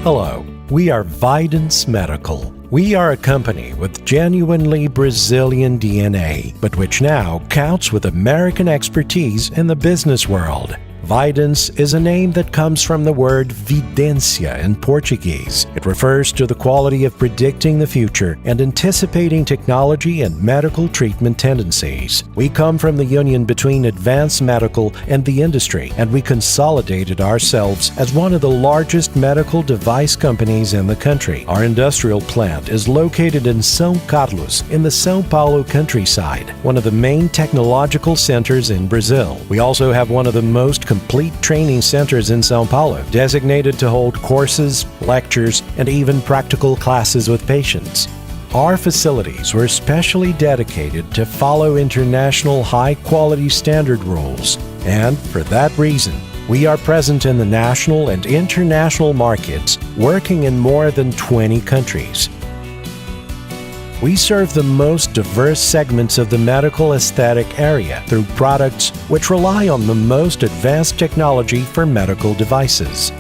Hello, we are VYDENCE Medical. We are a company with genuinely Brazilian DNA, but which now counts with American expertise in the business world. VYDENCE is a name that comes from the word vidência in Portuguese. It refers to the quality of predicting the future and anticipating technology and medical treatment tendencies. We come from the union between advanced medical and the industry, and we consolidated ourselves as one of the largest medical device companies in the country. Our industrial plant is located in São Carlos, in the São Paulo countryside, one of the main technological centers in Brazil. We also have one of the most complete training centers in São Paulo, designated to hold courses, lectures, and even practical classes with patients. Our facilities were specially dedicated to follow international high-quality standard rules, and for that reason, we are present in the national and international markets, working in more than 20 countries. We serve the most diverse segments of the medical aesthetic area through products which rely on the most advanced technology for medical devices.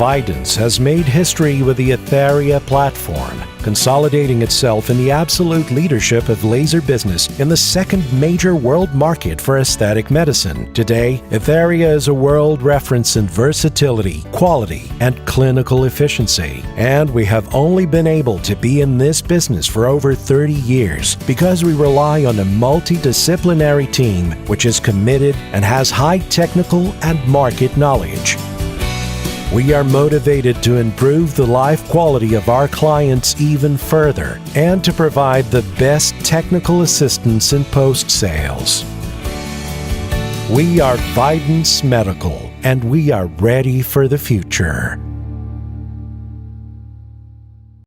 VYDENCE has made history with the Etheria platform, consolidating itself in the absolute leadership of laser business in the second major world market for aesthetic medicine. Today, Etheria is a world reference in versatility, quality, and clinical efficiency. And we have only been able to be in this business for over 30 years because we rely on a multidisciplinary team which is committed and has high technical and market knowledge. We are motivated to improve the life quality of our clients even further and to provide the best technical assistance in post-sales. We are VYDENCE Medical, and we are ready for the future.